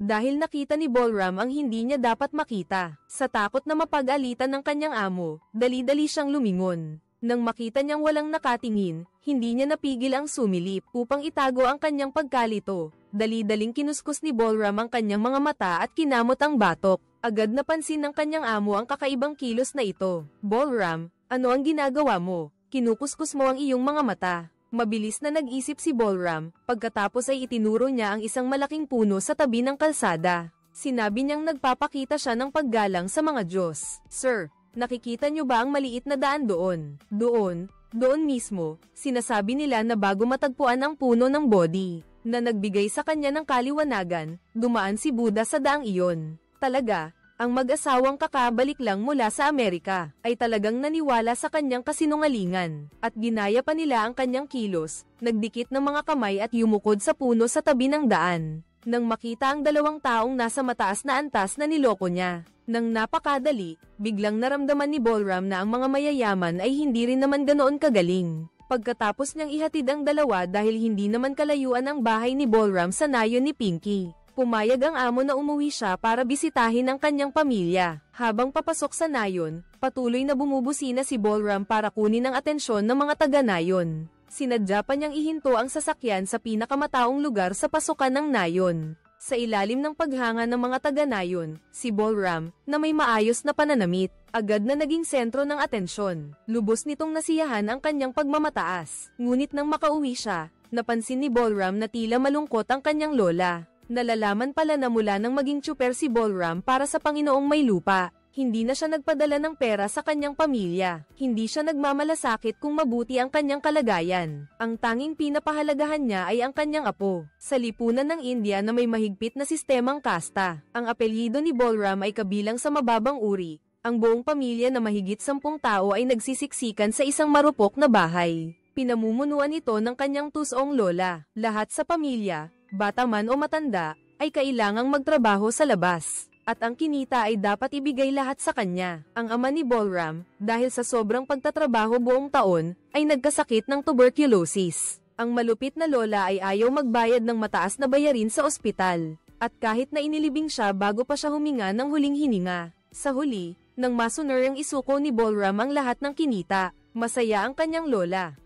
dahil nakita ni Ballram ang hindi niya dapat makita. Sa takot na mapag-alitan ng kanyang amo, dali-dali siyang lumingon. Nang makita niyang walang nakatingin, hindi niya napigil ang sumilip upang itago ang kanyang pagkalito. Dali-daling kinuskus ni Ballram ang kanyang mga mata at kinamot ang batok. Agad napansin ng kanyang amo ang kakaibang kilos na ito. Ballram, ano ang ginagawa mo? Kinukuskus mo ang iyong mga mata. Mabilis na nag-isip si Ballram, pagkatapos ay itinuro niya ang isang malaking puno sa tabi ng kalsada. Sinabi niyang nagpapakita siya ng paggalang sa mga Diyos. Sir, nakikita niyo ba ang maliit na daan doon? Doon mismo, sinasabi nila na bago matagpuan ang puno ng Bodhi, na nagbigay sa kanya ng kaliwanagan, dumaan si Buddha sa daang iyon. Talaga, ang mag-asawang kakabalik lang mula sa Amerika, ay talagang naniwala sa kanyang kasinungalingan, at ginaya pa nila ang kanyang kilos, nagdikit ng mga kamay at yumukod sa puno sa tabi ng daan. Nang makita ang dalawang taong nasa mataas na antas na niloko niya, nang napakadali, biglang naramdaman ni Ballram na ang mga mayayaman ay hindi rin naman ganoon kagaling. Pagkatapos niyang ihatid ang dalawa dahil hindi naman kalayuan ang bahay ni Ballram sa nayon ni Pinky, pumayag ang amo na umuwi siya para bisitahin ang kanyang pamilya. Habang papasok sa nayon, patuloy na bumubusina si Ballram para kunin ang atensyon ng mga taga-nayon. Sinadya pa niyang ihinto ang sasakyan sa pinakamataong lugar sa pasukan ng nayon. Sa ilalim ng paghanga ng mga taga-nayon, si Ballram, na may maayos na pananamit, agad na naging sentro ng atensyon. Lubos nitong nasiyahan ang kanyang pagmamataas. Ngunit nang makauwi siya, napansin ni Ballram na tila malungkot ang kanyang lola. Nalalaman pala na mula nang maging tsuper si Ballram para sa Panginoong may lupa, hindi na siya nagpadala ng pera sa kanyang pamilya. Hindi siya nagmamalasakit kung mabuti ang kanyang kalagayan. Ang tanging pinapahalagahan niya ay ang kanyang apo. Sa lipunan ng India na may mahigpit na sistemang kasta, ang apelyido ni Ballram ay kabilang sa mababang uri. Ang buong pamilya na mahigit 10 tao ay nagsisiksikan sa isang marupok na bahay. Pinamumunuan ito ng kanyang tusong lola. Lahat sa pamilya, bata man o matanda, ay kailangang magtrabaho sa labas. At ang kinita ay dapat ibigay lahat sa kanya. Ang ama ni Ballram, dahil sa sobrang pagtatrabaho buong taon, ay nagkasakit ng tuberculosis. Ang malupit na lola ay ayaw magbayad ng mataas na bayarin sa ospital. At kahit na inilibing siya bago pa siya huminga ng huling hininga. Sa huli, nang masuner ang isuko ni Ballram ang lahat ng kinita, masaya ang kanyang lola.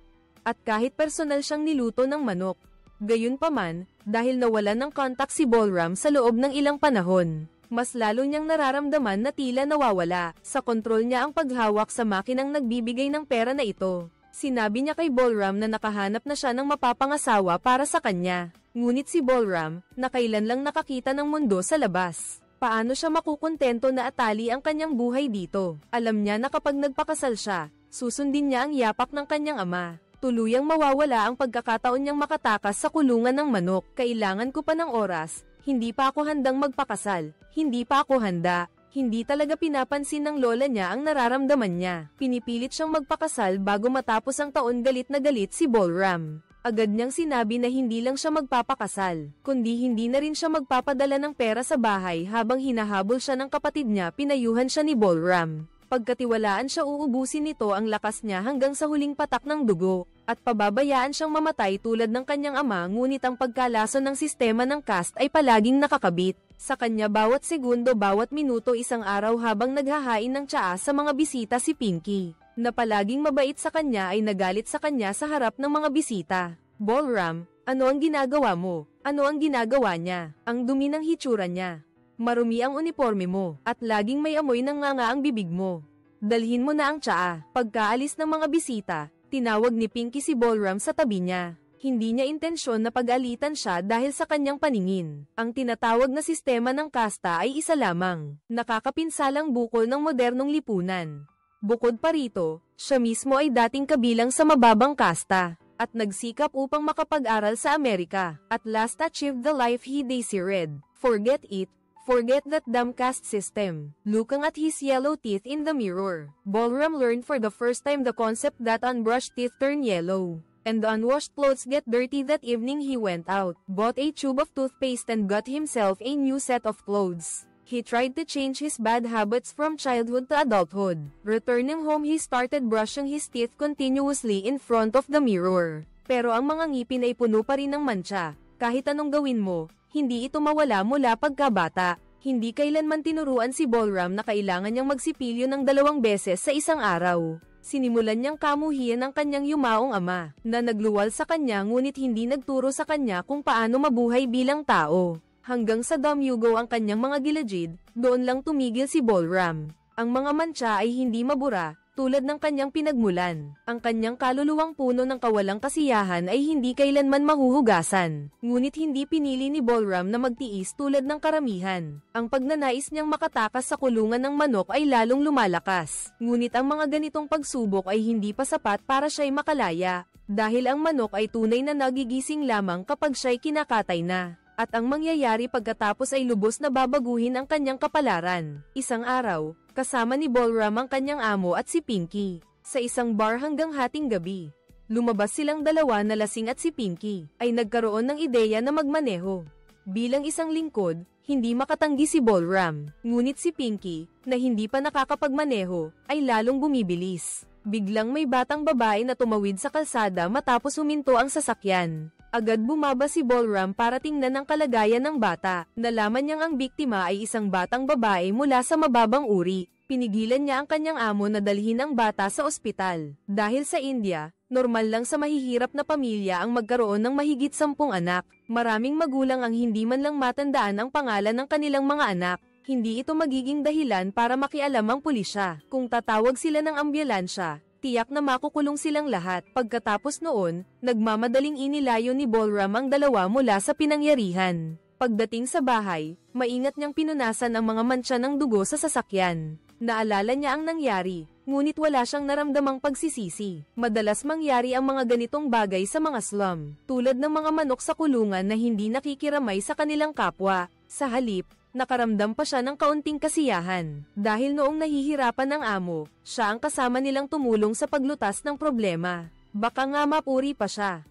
At kahit personal siyang niluto ng manok. Gayunpaman, dahil nawalan ng kontak si Ballram sa loob ng ilang panahon, mas lalo niyang nararamdaman na tila nawawala sa kontrol niya ang paghawak sa makinang nagbibigay ng pera na ito. Sinabi niya kay Ballram na nakahanap na siya ng mapapangasawa para sa kanya. Ngunit si Ballram, na kailan lang nakakita ng mundo sa labas. Paano siya makukontento na atali ang kanyang buhay dito? Alam niya na kapag nagpakasal siya, susundin niya ang yapak ng kanyang ama. Tuluyang mawawala ang pagkakataon niyang makatakas sa kulungan ng manok. Kailangan ko pa ng oras. Hindi pa ako handang magpakasal, hindi pa ako handa. Hindi talaga pinapansin ng lola niya ang nararamdaman niya. Pinipilit siyang magpakasal bago matapos ang taon. Galit na galit si Ballram. Agad niyang sinabi na hindi lang siya magpapakasal, kundi hindi na rin siya magpapadala ng pera sa bahay. Habang hinahabol siya ng kapatid niya, pinayuhan siya ni Ballram. Pagkatiwalaan siya, uubusin nito ang lakas niya hanggang sa huling patak ng dugo, at pababayaan siyang mamatay tulad ng kanyang ama. Ngunit ang pagkalason ng sistema ng caste ay palaging nakakabit sa kanya bawat segundo, bawat minuto. Isang araw habang naghahain ng tsaa sa mga bisita, si Pinky, na palaging mabait sa kanya, ay nagalit sa kanya sa harap ng mga bisita. Ballram, ano ang ginagawa mo? Ano ang ginagawa niya? Ang dumi ng hitsura niya. Marumi ang uniforme mo, at laging may amoy ng nganga ang bibig mo. Dalhin mo na ang tsaa. Pagkaalis ng mga bisita, tinawag ni Pinky si Ballram sa tabi niya. Hindi niya intensyon na pag-alitan siya dahil sa kanyang paningin. Ang tinatawag na sistema ng kasta ay isa lamang, nakakapinsalang bukol ng modernong lipunan. Bukod pa rito, siya mismo ay dating kabilang sa mababang kasta, at nagsikap upang makapag-aral sa Amerika. At last achieved the life he desired. Forget it. Forget that dumb caste system. Looking at his yellow teeth in the mirror, Ballram learned for the first time the concept that unbrushed teeth turn yellow, and unwashed clothes get dirty. That evening he went out, bought a tube of toothpaste and got himself a new set of clothes. He tried to change his bad habits from childhood to adulthood. Returning home, he started brushing his teeth continuously in front of the mirror. Pero ang mga ngipin ay puno pa rin ng mantsa. Kahit anong gawin mo, hindi ito mawala mula pagkabata. Hindi kailanman tinuruan si Balram na kailangan niyang magsipilyo ng 2 beses sa isang araw. Sinimulan niyang kamuhian ang kanyang yumaong ama, na nagluwal sa kanya ngunit hindi nagturo sa kanya kung paano mabuhay bilang tao. Hanggang sa dumuyugo ang kanyang mga gilagid, doon lang tumigil si Balram. Ang mga mantsa ay hindi mabura, tulad ng kanyang pinagmulan. Ang kanyang kaluluwang puno ng kawalang kasiyahan ay hindi kailanman mahuhugasan. Ngunit hindi pinili ni Balram na magtiis tulad ng karamihan. Ang pagnanais niyang makatakas sa kulungan ng manok ay lalong lumalakas. Ngunit ang mga ganitong pagsubok ay hindi pa sapat para siya'y makalaya. Dahil ang manok ay tunay na nagigising lamang kapag siya'y kinakatay na. At ang mangyayari pagkatapos ay lubos na babaguhin ang kanyang kapalaran. Isang araw, kasama ni Balram ang kanyang amo at si Pinky, sa isang bar hanggang hating gabi. Lumabas silang dalawa na lasing at si Pinky, ay nagkaroon ng ideya na magmaneho. Bilang isang lingkod, hindi makatanggi si Balram, ngunit si Pinky, na hindi pa nakakapagmaneho, ay lalong bumibilis. Biglang may batang babae na tumawid sa kalsada matapos huminto ang sasakyan. Agad bumaba si Balram para tingnan ang kalagayan ng bata. Nalaman niyang ang biktima ay isang batang babae mula sa mababang uri. Pinigilan niya ang kanyang amo na dalhin ang bata sa ospital. Dahil sa India, normal lang sa mahihirap na pamilya ang magkaroon ng mahigit 10 anak. Maraming magulang ang hindi man lang matandaan ang pangalan ng kanilang mga anak. Hindi ito magiging dahilan para makialam ang pulisya. Kung tatawag sila ng ambulansya, tiyak na makukulong silang lahat. Pagkatapos noon, nagmamadaling inilayo ni Balram ang dalawa mula sa pinangyarihan. Pagdating sa bahay, maingat niyang pinunasan ang mga mantsa ng dugo sa sasakyan. Naalala niya ang nangyari, ngunit wala siyang naramdamang pagsisisi. Madalas mangyari ang mga ganitong bagay sa mga slum, tulad ng mga manok sa kulungan na hindi nakikiramay sa kanilang kapwa. Sa halip, nakaramdam pa siya ng kaunting kasiyahan. Dahil noong nahihirapan ang amo, siya ang kasama nilang tumulong sa paglutas ng problema. Baka nga mapuri pa siya.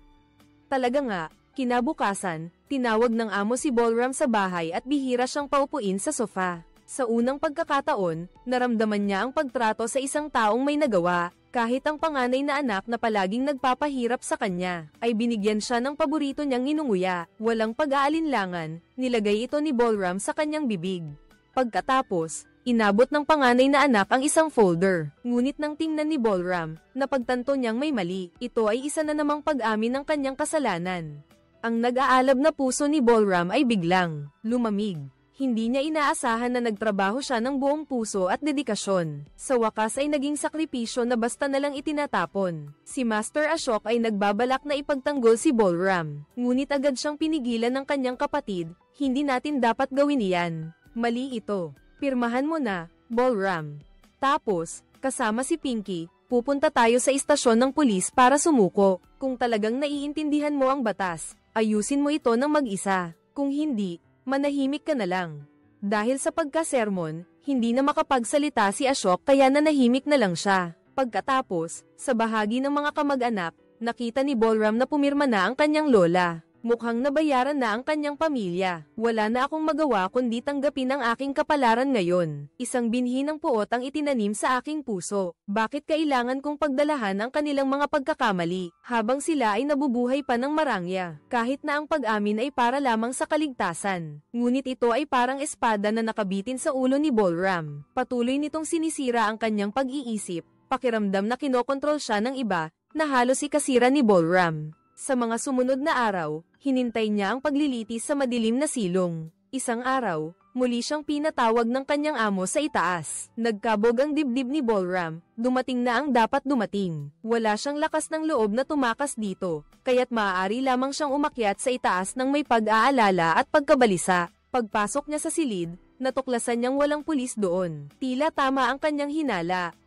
Talaga nga, kinabukasan, tinawag ng amo si Balram sa bahay at bihira siyang paupuin sa sofa. Sa unang pagkakataon, naramdaman niya ang pagtrato sa isang taong may nagawa. Kahit ang panganay na anak na palaging nagpapahirap sa kanya, ay binigyan siya ng paborito niyang inunguya. Walang pag-aalinlangan, nilagay ito ni Balram sa kanyang bibig. Pagkatapos, inabot ng panganay na anak ang isang folder. Ngunit nang tingnan ni Balram, napagtanto niyang may mali. Ito ay isa na namang pag-amin ng kanyang kasalanan. Ang nag-aalab na puso ni Balram ay biglang lumamig. Hindi niya inaasahan na nagtrabaho siya ng buong puso at dedikasyon. Sa wakas ay naging sakripisyo na basta nalang itinatapon. Si Master Ashok ay nagbabalak na ipagtanggol si Balram. Ngunit agad siyang pinigilan ng kanyang kapatid, hindi natin dapat gawin iyan. Mali ito. Pirmahan mo na, Balram. Tapos, kasama si Pinky, pupunta tayo sa istasyon ng pulis para sumuko. Kung talagang naiintindihan mo ang batas, ayusin mo ito ng mag-isa. Kung hindi, manahimik ka na lang. Dahil sa pagkasermon, hindi na makapagsalita si Ashok kaya nanahimik na lang siya. Pagkatapos, sa bahagi ng mga kamag-anak, nakita ni Balram na pumirma na ang kanyang lola. Mukhang nabayaran na ang kanyang pamilya. Wala na akong magawa kundi tanggapin ang aking kapalaran ngayon. Isang binhi ng puot ang itinanim sa aking puso. Bakit kailangan kong pagdalahan ang kanilang mga pagkakamali, habang sila ay nabubuhay pa ng marangya? Kahit na ang pag-amin ay para lamang sa kaligtasan. Ngunit ito ay parang espada na nakabitin sa ulo ni Balram. Patuloy nitong sinisira ang kanyang pag-iisip, pakiramdam na kinokontrol siya ng iba, na halos ikasira ni Balram. Sa mga sumunod na araw, hinintay niya ang paglilitis sa madilim na silong. Isang araw, muli siyang pinatawag ng kanyang amo sa itaas. Nagkabog ang dibdib ni Balram, dumating na ang dapat dumating. Wala siyang lakas ng loob na tumakas dito, kaya't maaari lamang siyang umakyat sa itaas ng may pag-aalala at pagkabalisa. Pagpasok niya sa silid, natuklasan niyang walang pulis doon. Tila tama ang kanyang hinala.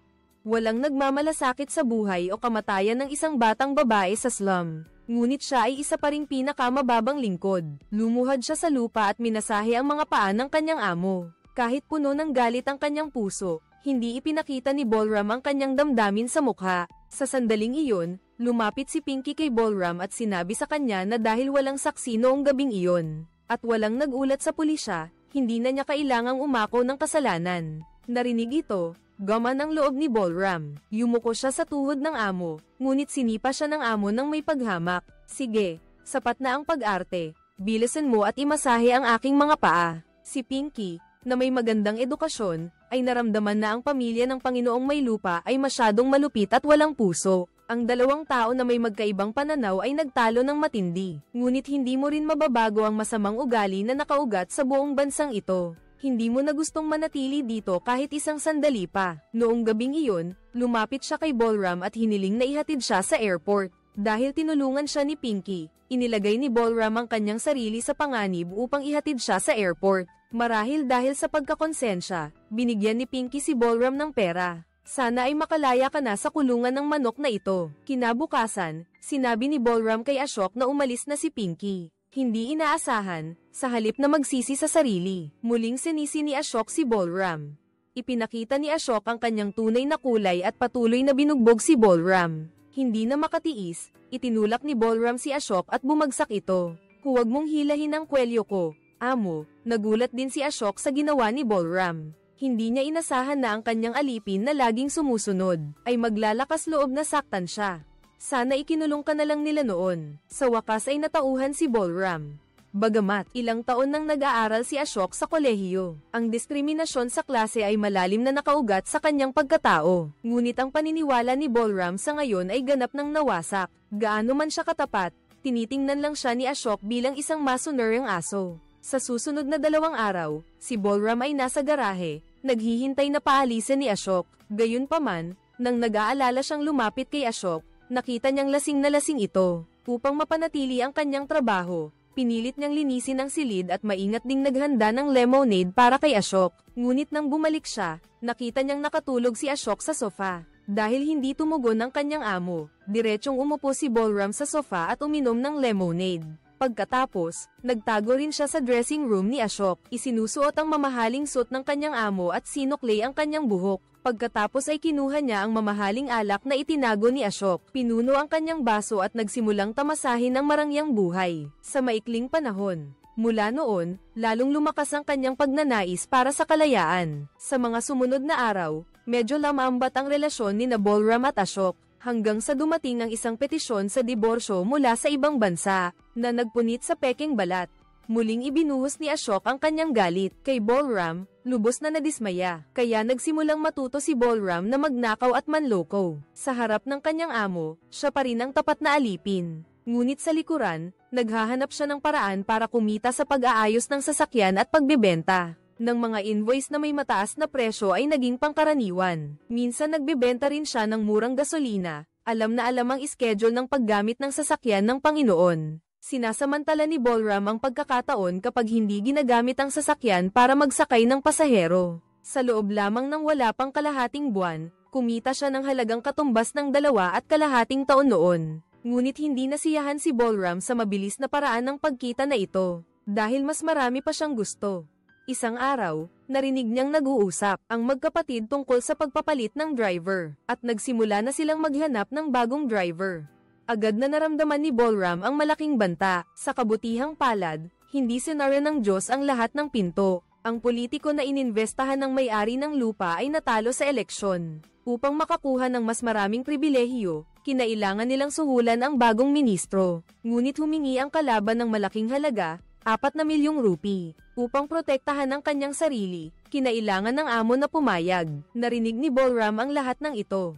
Walang nagmamalasakit sa buhay o kamatayan ng isang batang babae sa slum. Ngunit siya ay isa pa ring pinakamababang lingkod. Lumuhad siya sa lupa at minasahe ang mga paa ng kanyang amo. Kahit puno ng galit ang kanyang puso, hindi ipinakita ni Balram ang kanyang damdamin sa mukha. Sa sandaling iyon, lumapit si Pinky kay Balram at sinabi sa kanya na dahil walang saksi noong gabing iyon, at walang nagulat sa pulisya, hindi na niya kailangang umako ng kasalanan. Narinig ito, gaman ang loob ni Balram. Yumuko siya sa tuhod ng amo, ngunit sinipa siya ng amo ng may paghamak. Sige, sapat na ang pag-arte. bilisan mo at imasahe ang aking mga paa. Si Pinky, na may magandang edukasyon, ay naramdaman na ang pamilya ng Panginoong Maylupa ay masyadong malupit at walang puso. Ang dalawang tao na may magkaibang pananaw ay nagtalo ng matindi. Ngunit hindi mo rin mababago ang masamang ugali na nakaugat sa buong bansang ito. Hindi mo na gustong manatili dito kahit isang sandali pa. Noong gabing iyon, lumapit siya kay Ballram at hiniling na ihatid siya sa airport. Dahil tinulungan siya ni Pinky, inilagay ni Ballram ang kanyang sarili sa panganib upang ihatid siya sa airport. Marahil dahil sa pagkakonsensya, binigyan ni Pinky si Ballram ng pera. Sana ay makalaya ka na sa kulungan ng manok na ito. Kinabukasan, sinabi ni Ballram kay Ashok na umalis na si Pinky. Hindi inaasahan, sa halip na magsisi sa sarili, muling sinisi ni Ashok si Ballram. Ipinakita ni Ashok ang kanyang tunay na kulay at patuloy na binugbog si Ballram. Hindi na makatiis, itinulak ni Ballram si Ashok at bumagsak ito. Huwag mong hilahin ang kwelyo ko, amo. Nagulat din si Ashok sa ginawa ni Ballram. Hindi niya inasahan na ang kanyang alipin na laging sumusunod, ay maglalakas loob na saktan siya. Sana ikinulong ka na lang nila noon. Sa wakas ay natauhan si Ballram. Bagamat ilang taon nang nag-aaral si Ashok sa kolehiyo, ang diskriminasyon sa klase ay malalim na nakaugat sa kanyang pagkatao. Ngunit ang paniniwala ni Ballram sa ngayon ay ganap nang nawasak. Gaano man siya katapat, tinitingnan lang siya ni Ashok bilang isang masunuring aso. Sa susunod na 2 araw, si Ballram ay nasa garahe, naghihintay na paalisin ni Ashok. Gayunpaman, nang nag-aalala siyang lumapit kay Ashok, nakita niyang lasing na lasing ito. Upang mapanatili ang kanyang trabaho, pinilit niyang linisin ang silid at maingat ding naghanda ng lemonade para kay Ashok. Ngunit nang bumalik siya, nakita niyang nakatulog si Ashok sa sofa. Dahil hindi tumugon ang kanyang amo, diretsyong umupo si Ballram sa sofa at uminom ng lemonade. Pagkatapos, nagtago rin siya sa dressing room ni Ashok. Isinusuot ang mamahaling suit ng kanyang amo at sinuklay ang kanyang buhok. Pagkatapos ay kinuha niya ang mamahaling alak na itinago ni Ashok. Pinuno ang kanyang baso at nagsimulang tamasahin ang marangyang buhay. Sa maikling panahon, mula noon, lalong lumakas ang kanyang pagnanais para sa kalayaan. Sa mga sumunod na araw, medyo lamambat ang relasyon ni Ballram at Ashok. Hanggang sa dumating ang isang petisyon sa diborsyo mula sa ibang bansa, na nagpunit sa peking balat. Muling ibinuhos ni Ashok ang kanyang galit kay Ballram, lubos na nadismaya, kaya nagsimulang matuto si Ballram na magnakaw at manloko. Sa harap ng kanyang amo, siya pa rin ang tapat na alipin. Ngunit sa likuran, naghahanap siya ng paraan para kumita sa pag-aayos ng sasakyan at pagbebenta ng mga invoice na may mataas na presyo ay naging pangkaraniwan. Minsan nagbebenta rin siya ng murang gasolina, alam na alam ang schedule ng paggamit ng sasakyan ng Panginoon. Sinasamantala ni Ballram ang pagkakataon kapag hindi ginagamit ang sasakyan para magsakay ng pasahero. Sa loob lamang ng wala pang kalahating buwan, kumita siya ng halagang katumbas ng 2.5 taon noon. Ngunit hindi nasiyahan si Ballram sa mabilis na paraan ng pagkita na ito, dahil mas marami pa siyang gusto. Isang araw, narinig niyang nag-uusap ang magkapatid tungkol sa pagpapalit ng driver, at nagsimula na silang maghanap ng bagong driver. Agad na naramdaman ni Ballram ang malaking banta. Sa kabutihang palad, hindi sinara ng Diyos ang lahat ng pinto. Ang politiko na ininvestahan ng may-ari ng lupa ay natalo sa eleksyon. Upang makakuha ng mas maraming pribilehiyo, kinailangan nilang suhulan ang bagong ministro. Ngunit humingi ang kalaban ng malaking halaga, 4 na milyong rupi. Upang protektahan ang kanyang sarili, kinailangan ng amo na pumayag. Narinig ni Ballram ang lahat ng ito.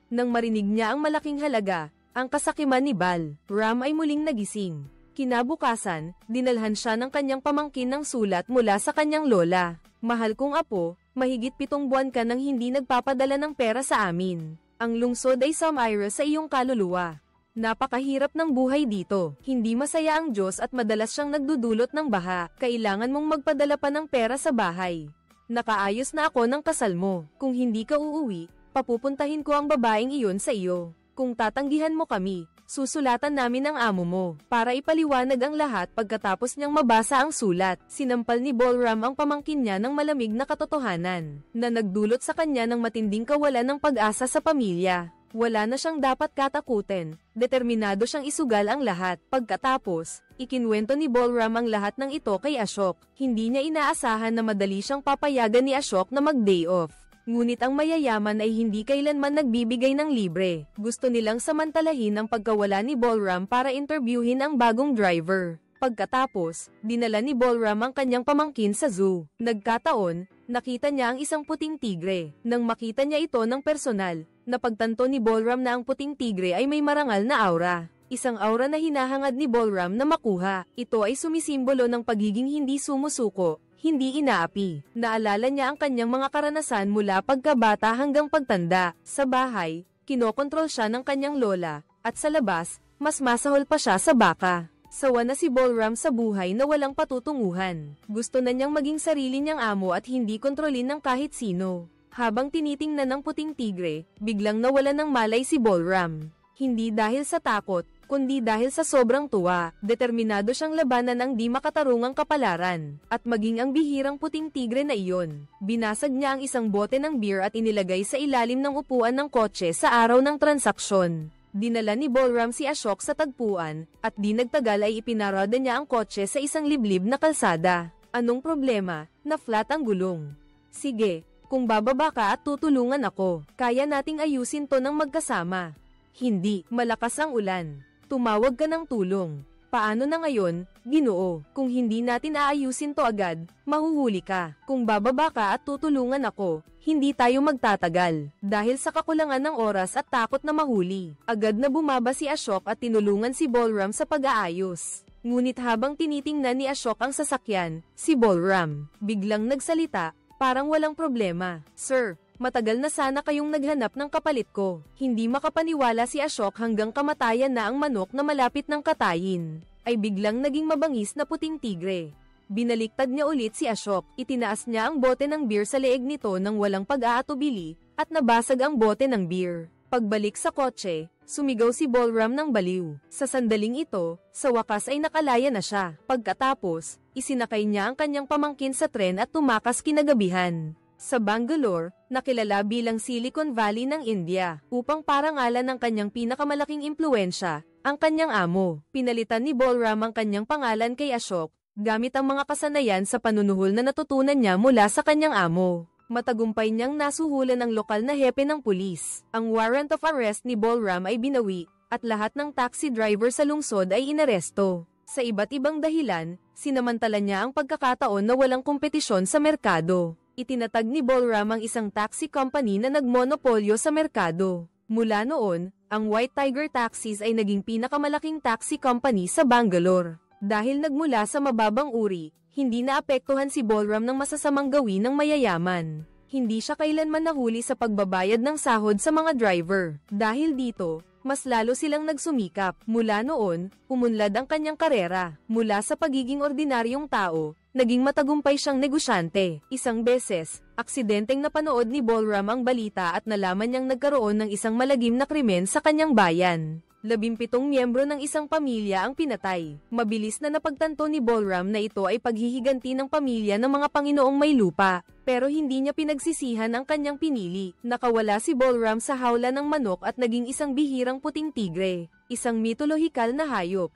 Nang marinig niya ang malaking halaga, ang kasakiman ni Ballram ay muling nagising. Kinabukasan, dinalhan siya ng kanyang pamangkin ng sulat mula sa kanyang lola. Mahal kong apo, mahigit 7 buwan ka nang hindi nagpapadala ng pera sa amin. Ang lungsod ay sumira sa iyong kaluluwa. Napakahirap ng buhay dito. Hindi masaya ang Diyos at madalas siyang nagdudulot ng baha. Kailangan mong magpadala pa ng pera sa bahay. Nakaayos na ako ng kasal mo. Kung hindi ka uuwi, papupuntahin ko ang babaeng iyon sa iyo. Kung tatanggihan mo kami, susulatan namin ang amo mo, para ipaliwanag ang lahat. Pagkatapos niyang mabasa ang sulat, sinampal ni Ballram ang pamangkin niya ng malamig na katotohanan, na nagdulot sa kanya ng matinding kawalan ng pag-asa sa pamilya. Wala na siyang dapat katakutin, determinado siyang isugal ang lahat. Pagkatapos, ikinwento ni Ballram ang lahat ng ito kay Ashok. Hindi niya inaasahan na madali siyang papayagan ni Ashok na mag-day off. Ngunit ang mayayaman ay hindi kailanman nagbibigay ng libre. Gusto nilang samantalahin ang pagkawala ni Ballram para interviewin ang bagong driver. Pagkatapos, dinala ni Bolram ang kanyang pamangkin sa zoo. Nagkataon, nakita niya ang isang puting tigre. Nang makita niya ito ng personal, napagtanto ni Bolram na ang puting tigre ay may marangal na aura. Isang aura na hinahangad ni Bolram na makuha. Ito ay sumisimbolo ng pagiging hindi sumusuko, hindi inaapi. Naalala niya ang kanyang mga karanasan mula pagkabata hanggang pagtanda. Sa bahay, kinokontrol siya ng kanyang lola, at sa labas, mas masahol pa siya sa baka. Sawa na si Bolram sa buhay na walang patutunguhan. Gusto na niyang maging sarili niyang amo at hindi kontrolin ng kahit sino. Habang tinitingnan ng puting tigre, biglang nawala ng malay si Bolram. Hindi dahil sa takot, kundi dahil sa sobrang tuwa. Determinado siyang labanan ang di makatarungang kapalaran. At maging ang bihirang puting tigre na iyon. Binasag niya ang isang bote ng beer at inilagay sa ilalim ng upuan ng kotse sa araw ng transaksyon. Dinala ni Bolram si Ashok sa tagpuan, at di nagtagal ay ipinarada niya ang kotse sa isang liblib na kalsada. Anong problema? Na flat ang gulong. Sige, kung bababa ka at tutulungan ako, kaya nating ayusin to ng magkasama. Hindi, malakas ang ulan. Tumawag ka ng tulong. Paano na ngayon, Ginoo? Kung hindi natin aayusin to agad, mahuhuli ka. Kung bababa ka at tutulungan ako, hindi tayo magtatagal. Dahil sa kakulangan ng oras at takot na mahuli, agad na bumaba si Ashok at tinulungan si Bolram sa pag-aayos. Ngunit habang tinitingnan ni Ashok ang sasakyan, si Bolram biglang nagsalita, parang walang problema. Sir, matagal na sana kayong naghanap ng kapalit ko. Hindi makapaniwala si Ashok hanggang kamatayan na ang manok na malapit ng katayin, ay biglang naging mabangis na puting tigre. Binaliktad niya ulit si Ashok, itinaas niya ang bote ng beer sa leeg nito nang walang pag-aatubili, at nabasag ang bote ng beer. Pagbalik sa kotse, sumigaw si Bolram ng baliw. Sa sandaling ito, sa wakas ay nakalaya na siya. Pagkatapos, isinakay niya ang kanyang pamangkin sa tren at tumakas kinagabihan. Sa Bangalore, nakilala bilang Silicon Valley ng India, upang parangalan ng kanyang pinakamalaking impluwensya, ang kanyang amo. Pinalitan ni Bolram ang kanyang pangalan kay Ashok, gamit ang mga kasanayan sa panunuhol na natutunan niya mula sa kanyang amo. Matagumpay niyang nasuhulan ng lokal na hepe ng pulis. Ang warrant of arrest ni Bolram ay binawi, at lahat ng taxi driver sa lungsod ay inaresto. Sa iba't ibang dahilan, sinamantala niya ang pagkakataon na walang kompetisyon sa merkado. Itinatag ni Bolram ang isang taxi company na nagmonopolyo sa merkado. Mula noon, ang White Tiger Taxis ay naging pinakamalaking taxi company sa Bangalore. Dahil nagmula sa mababang uri, hindi naapektuhan si Bolram ng masasamang gawin ng mayayaman. Hindi siya kailanman nahuli sa pagbabayad ng sahod sa mga driver. Dahil dito, mas lalo silang nagsumikap. Mula noon, umunlad ang kanyang karera. Mula sa pagiging ordinaryong tao, naging matagumpay siyang negosyante. Isang beses, aksidenteng napanood ni Bolram ang balita at nalaman niyang nagkaroon ng isang malagim na krimen sa kanyang bayan. 17 miyembro ng isang pamilya ang pinatay. Mabilis na napagtanto ni Bolram na ito ay paghihiganti ng pamilya ng mga Panginoong may lupa, pero hindi niya pinagsisihan ang kanyang pinili. Nakawala si Bolram sa hawla ng manok at naging isang bihirang puting tigre, isang mitolohikal na hayop.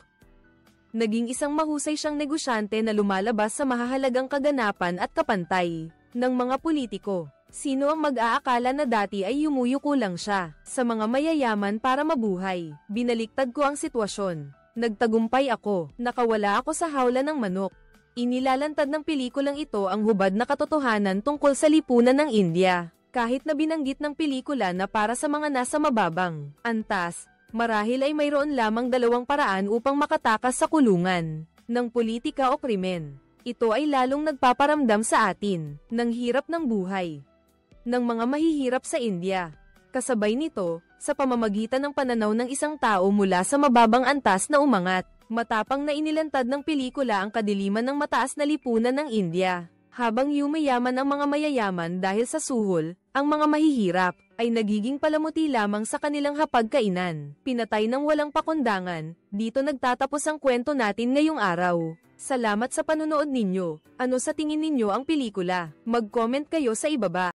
Naging isang mahusay siyang negosyante na lumalabas sa mahahalagang kaganapan at kapantay ng mga politiko. Sino ang mag-aakala na dati ay yumuyuko lang siya sa mga mayayaman para mabuhay? Binaliktad ko ang sitwasyon. Nagtagumpay ako, nakawala ako sa hawla ng manok. Inilalantad ng pelikulang ito ang hubad na katotohanan tungkol sa lipunan ng India. Kahit na binanggit ng pelikula na para sa mga nasa mababang antas, marahil ay mayroon lamang dalawang paraan upang makatakas sa kulungan ng politika o krimen. Ito ay lalong nagpaparamdam sa atin ng hirap ng buhay ng mga mahihirap sa India. Kasabay nito, sa pamamagitan ng pananaw ng isang tao mula sa mababang antas na umangat, matapang na inilantad ng pelikula ang kadiliman ng mataas na lipunan ng India. Habang yumayaman ang mga mayayaman dahil sa suhol, ang mga mahihirap ay nagiging palamuti lamang sa kanilang hapagkainan. Pinatay ng walang pakundangan. Dito nagtatapos ang kwento natin ngayong araw. Salamat sa panonood ninyo. Ano sa tingin ninyo ang pelikula? Mag-comment kayo sa ibaba.